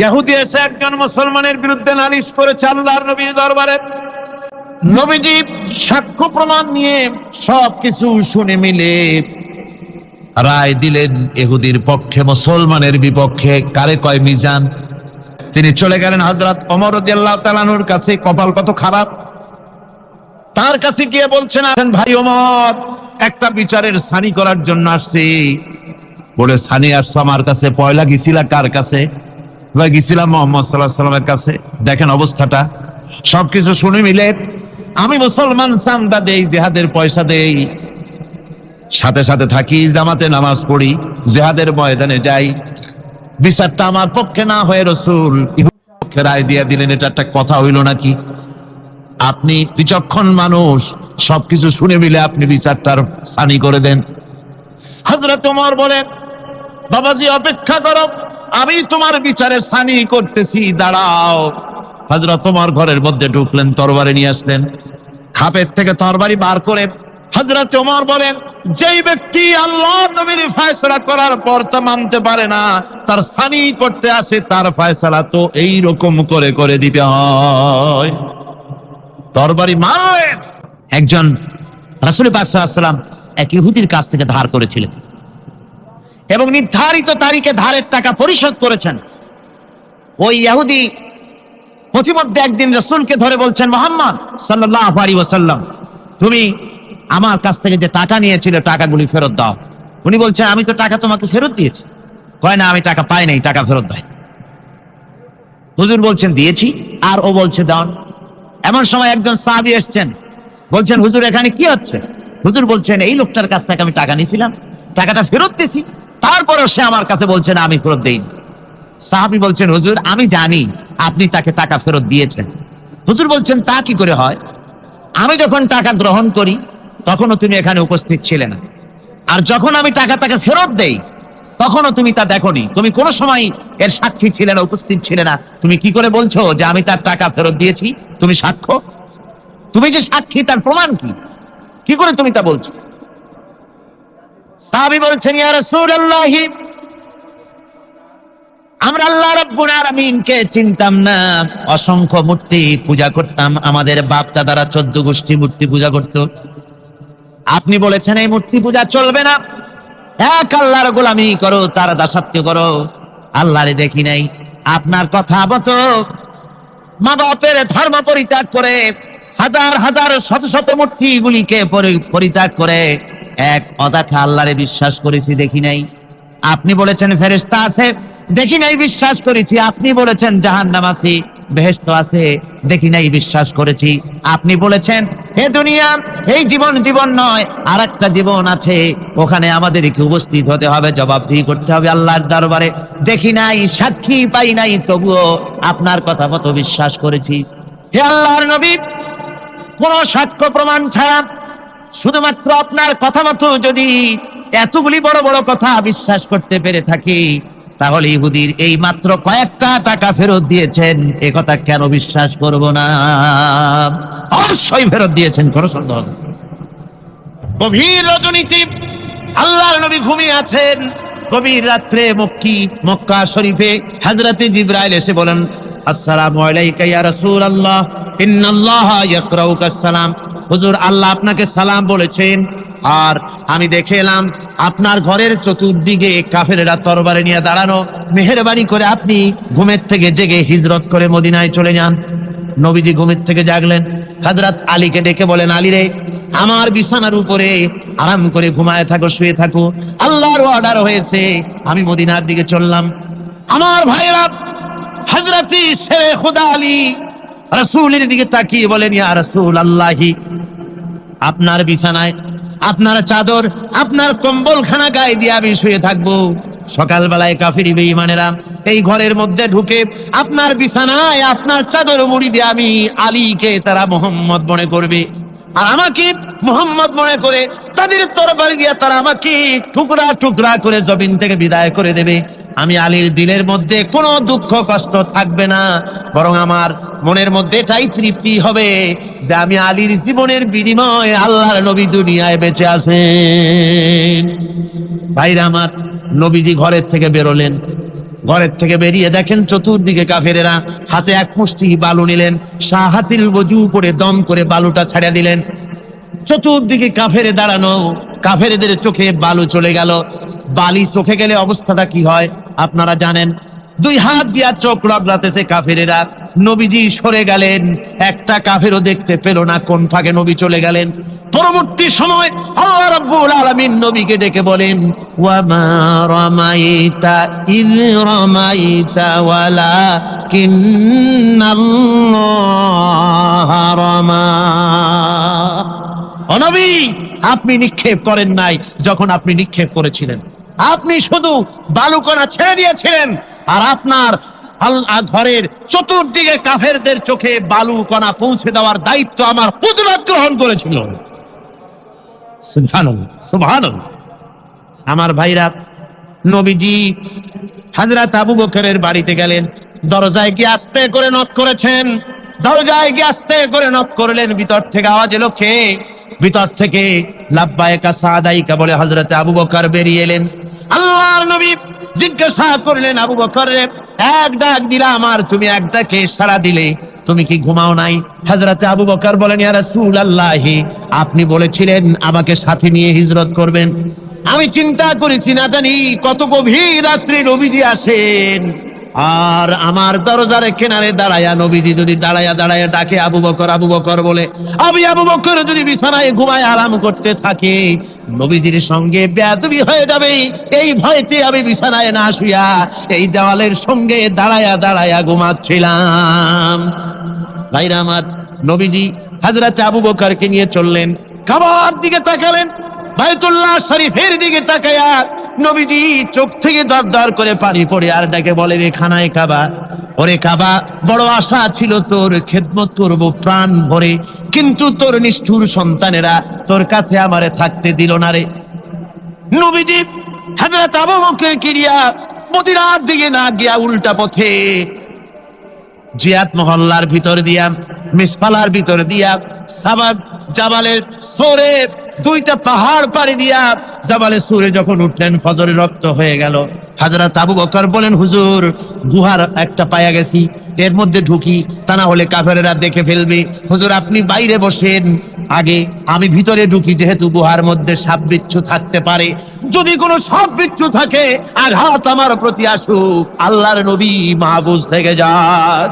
ইহুদি এসে একজন মুসলমানের বিরুদ্ধে নালিশ করেছে আল্লাহর নবীর দরবারে। নবীজি সাক্ষ্য প্রমাণ নিয়ে সবকিছু শুনে মিলে রায় দিলেন ইহুদির পক্ষে, মুসলমানের বিপক্ষে। কারে কয় মিজান। তিনি চলে গেলেন হযরত ওমর রাদিয়াল্লাহু তাআলা আনহুর কাছে। কপাল কত খারাপ, তার কাছে গিয়ে বলছেন, ভাই ওমর, একটা বিচারের ছানি করার জন্য আসছি। বলে, ছানি আসছো আমার কাছে? পয়লা গেছিলা কার কাছে? গেছিলাম মুহাম্মদ সাল্লাল্লাহু আলাইহি ওয়াসাল্লামের কাছে। দেখেন অবস্থাটা। সবকিছু শুনে মিলে আমি মুসলমান, চান্দা দেই, জিহাদের পয়সা দেই, সাথে সাথে থাকি, জামাতে নামাজ পড়ি, জিহাদের ময়দানে যাই। বিচারটা আমার পক্ষে না হয়ে রাসূল পক্ষে রায় দিয়ে দিলেন। এটা একটা কথা হইল নাকি? আপনি বিচক্ষণ মানুষ, সবকিছু শুনে মিলে আপনি বিচারটার ছানি করে দেন। হযরত ওমর বলেন, বাবাজি অপেক্ষা করো, আমি তোমার বিচারে ছানি করতেছি, দাঁড়াও। হযরত ওমর ঘরের মধ্যে ঢুকলেন, তরবারি নিয়ে আসলেন। খাপের থেকে তরবারি বার করে হযরত ওমর বলেন, যেই ব্যক্তি আল্লাহর নবীর ফয়সালা করার পর তা মানতে পারে না, তার ছানি করতে আসে, তার ফয়সালা তো এই রকম করে করে দিতে হয়। তরবারি মারলেন। একজন রাসূল পাক সাল্লাল্লাহু আলাইহি ওয়াসাল্লাম এক ইহুদির কাছ থেকে ধার করেছিলেন এবং নির্ধারিত তারিখে ধারের টাকা পরিশোধ করেছেন। ওই ইহুদি প্রতিমধ্যে একদিন রাসূলকে ধরে বলছেন, মুহাম্মদ সাল্লাল্লাহু আলাইহি ওয়াসাল্লাম, তুমি আমার কাছ থেকে যে টাকা নিয়েছিলে টাকাগুলি ফেরত দাও। উনি বলছেন, আমি তো টাকা তোমাকে ফেরত দিয়েছি। কয় না, আমি টাকা পাই নাই, টাকা ফেরত দেয়। হুজুর বলছেন দিয়েছি, আর ও বলছে দাও। এমন সময় একজন সাহাবী এসেছেন, বলছেন, হুজুর এখানে কি হচ্ছে? হুজুর বলছেন, এই লোকটার কাছ থেকে আমি টাকা নিয়েছিলাম, টাকাটা ফেরত দিয়েছি, তারপরেও সে আমার কাছে বলছে না আমি ফেরত দেইনি। সাহাবী বলছেন, হুজুর আমি জানি আপনি তাকে টাকা ফেরত দিয়েছেন। হুজুর বলছেন, তা কি করে হয়? আমি যখন টাকা গ্রহণ করি তখনও তুমি এখানে উপস্থিত ছিলে না, আর যখন আমি টাকা তাকে ফেরত দেই তখনও তুমি তা দেখোনি, তুমি কোনো সময় এর সাক্ষী ছিলে না, উপস্থিত ছিলে না। তুমি কি করে বলছো যে আমি তার টাকা ফেরত দিয়েছি? তুমি সাক্ষ্য, তুমি যে সাক্ষী তার প্রমাণ কি? কি করে তুমি তা বলছো? সাহাবী বলছেন, ইয়া রাসূলুল্লাহ, আমরা আল্লাহ রাব্বুল আলামিনকে চিনতাম না, অসংখ্য মূর্তি পূজা করতাম, আমাদের বাপ দাদারা 14 গোষ্ঠী মূর্তি পূজা করত। আপনি বলেছেন এই মূর্তি পূজা চলবে না, এক আল্লাহর গোলামি করো, তার দাসত্ব করো। আল্লাহরে দেখি নাই। আপনার কথা মতো মা বাপের ধর্ম পরিত্যাগ করে, হাজার হাজার শত শত মূর্তিগুলিকে পরিত্যাগ করে এক অদেখা আল্লাহরে বিশ্বাস করেছি, দেখি নাই। আপনি বলেছেন ফেরেশতা আছে, দেখি নাই, বিশ্বাস করেছি। আপনি বলেছেন জাহান্নাম আছে, বেহেশত আছে, দেখি নাই, বিশ্বাস করেছি। আপনি বলেছেন এ দুনিয়া এই জীবন জীবন নয়, আর একটা জীবন আছে, ওখানে আমাদেরকে উপস্থিত হতে হবে, জবাবদিহি করতে হবে আল্লাহর দরবারে। দেখি নাই, সাক্ষী পাই নাই, তবুও আপনার কথা মতো বিশ্বাস করেছি। হে আল্লাহর নবী, কোন সাক্ষ্য প্রমাণ ছাড়া শুধুমাত্র আপনার কথা মতো যদি এতগুলি বড় বড় কথা বিশ্বাস করতে পেরে থাকি, তাহলে ইহুদির এই মাত্র কয়েকটা টাকা ফেরত দিয়েছেন এ কথা কেন বিশ্বাস করব না? অবশ্যই ফেরত দিয়েছেন, কোনো সন্দেহ নেই। গভীর রজনীতে আল্লাহর নবী ঘুমিয়ে আছেন। গভীর রাত্রে মক্কা শরীফে হযরতে জিবরাইল এসে বলেন, আসসালামু আলাইকা ইয়া রাসূলুল্লাহ, ইন্নাল্লাহা ইয়াকরাউকা সালাম। হুজুর, আল্লাহ আপনাকে সালাম বলেছেন। আর আমি দেখে এলাম আপনার ঘরের চতুর্দিকে কাফেরেরা তরবারি নিয়ে দাঁড়ানো। মেহেরবানি করে আপনি ঘুমের থেকে জেগে হিজরত করে মদিনায় চলে যান। নবীজি ঘুমের থেকে জাগলেন, হযরত আলীকে ডেকে বলেন, আলী রে, আমার বিছানার উপরে আরাম করে ঘুমায় থাকো, শুয়ে থাকো, আল্লাহর অর্ডার হয়েছে, আমি মদিনার দিকে চললাম। আমার ভাইরা, হযরত শেরে খুদা আলী রাসূলের দিকে তাকিয়ে বলেন, ইয়া রাসূলুল্লাহ, আপনার বিছানায় আপনার চাদর, আপনার কম্বলখানা গায়ে দিয়ে আমি শুয়ে থাকবো। সকালবেলায় কাফির বেঈমানেরা এই ঘরের মধ্যে ঢুকে আপনার বিছানায় আপনার চাদর মুড়ি দিয়ে আমি আলীকে তারা মুহাম্মদ মনে করবে, আর আমাকে মুহাম্মদ মনে করে তাদের তরবারি দিয়ে তারা আমাকে টুকরা টুকরা করে জমিন থেকে বিদায় করে দেবে। আমি আলীর দিলের মধ্যে কোনো দুঃখ কষ্ট থাকবে না, বরং আমার মনের মধ্যে এটাই তৃপ্তি হবে যে আমি আলীর জীবনের বিনিময়ে আল্লাহর নবী দুনিয়ায় বেঁচে আছেন। ভাইরা আমার, নবীজি ঘরের থেকে বেরোলেন, ঘরের থেকে বেরিয়ে দেখেন চতুর্দিকে কাফেরেরা, হাতে এক মুষ্টি বালু নিলেন, শাহাতিল ওযু করে দম করে বালুটা ছাড়িয়ে দিলেন। চতুর্দিকে কাফেরে দাঁড়ানো, কাফেরদের চোখে বালু চলে গেল। বালি চোখে গেলে অবস্থাটা কি হয় আপনারা জানেন। দুই হাত দিয়া চোখ রগড়াতেছে কাফেরেরা। নবীজি সরে গেলেন, একটা কাফেরও দেখতে পেল না কোন ফাঁকে নবী চলে গেলেন। পরবর্তী সময় আল্লাহ রাব্বুল আলামিন নবীকে ডেকে বলেন, ওয়া মা রামাইতা ইয রামাইতা ওয়ালাকিন্নাল্লাহা রামা। ও নবী, আপনি নিক্ষেপ করেন নাই যখন আপনি নিক্ষেপ করেছিলেন, আপনি শুধু বালুকণা ছেড়ে দিয়েছিলেন, আর আপনার ঘরের চতুর্দিকে কাফেরদের চোখে বালু কণা পৌঁছে দেওয়ার দায়িত্ব আমার হুজুর গ্রহণ করেছিল। সুবহানাল্লাহ, সুবহানাল্লাহ। আমার ভাইরা, নবীজি হযরত আবু বকরের বাড়িতে গেলেন, দরজায় গিয়ে আস্তে করে নক করেছেন। দরজায় গিয়ে আস্তে করে নক করলেন, ভিতর থেকে আওয়াজ এলো, কে? ভিতর থেকে লাব্বাইকা সাদাইকা বলে হযরত আবু বকর বেরিয়ে এলেন। আল্লাহর নবী জিজ্ঞাসা করলেন, আবু বকর রে, এক ডাক দিলাম আর তুমি এক ডাকে সাড়া দিলে, তুমি কি ঘুমাও নাই? হযরত আবু বকর বলেন, ইয়া রাসূলুল্লাহ, আপনি বলেছিলেন আমাকে সাথে নিয়ে হিজরত করবেন। আমি চিন্তা করেছি না জানি কত গভীর রাত্রে নবীজি আসেন, আর আমার দরজার কিনারে দাঁড়ায়া নবীজি যদি দাঁড়ায়া দাঁড়ায়া ডাকে আবু বকর আবু বকর বলে, আমি আবু বকর যদি বিছানায় ঘুমায় আরাম করতে থাকে, নবীজির সঙ্গে বেয়াদবি হয়ে যাবে, এই ভয়তে আমি বিছানায় না শুয়া এই দেওয়ালের সঙ্গে দাঁড়ায়া দাঁড়ায়া ঘুমাচ্ছিলাম। ভাইরা আমার, নবীজি হযরত আবু বকরকে নিয়ে চললেন, কাবার দিকে তাকালেন, বাইতুল্লাহ শরীফের দিকে তাকায়া নবীজি চোখ থেকে দর দর করে পানি পড়ে আর ডাকে বলে, রে খানায় কাবা, ওরে কাবা, বড় আশা ছিল তোর খেদমত করব প্রাণ ভরে, কিন্তু তোর নিষ্ঠুর সন্তানেরা তোর কাছে আমারে থাকতে দিল না রে। নবীজি হযরত আবু বকরকে নিয়া মদিনার দিকে না গিয়া উল্টা পথে জিয়াদ মহল্লার ভিতর দিয়া, মিসফালার ভিতর দিয়া, সাবাব জাবালের সরে দুইটা পাহাড় পাড়ি দিয়া জাবালে সুরে যখন উঠলেন, ফজরের রক্ত হয়ে গেল। হযরত আবু বকর বলেন, হুজুর, গুহার একটা পায়া গেছি, এর মধ্যে ঢুকি, তা না হলে কাফেরেরা দেখে ফেলবে। হুজুর আপনি বাইরে বসেন, আগে আমি ভিতরে ঢুকি, যেহেতু গুহার মধ্যে সাপ বিচ্ছু থাকতে পারে, যদি কোনো সাপ বিচ্ছু থাকে আঘাত আমার প্রতি আসুক, আল্লাহর নবী মাহফুজ থেকে যাক।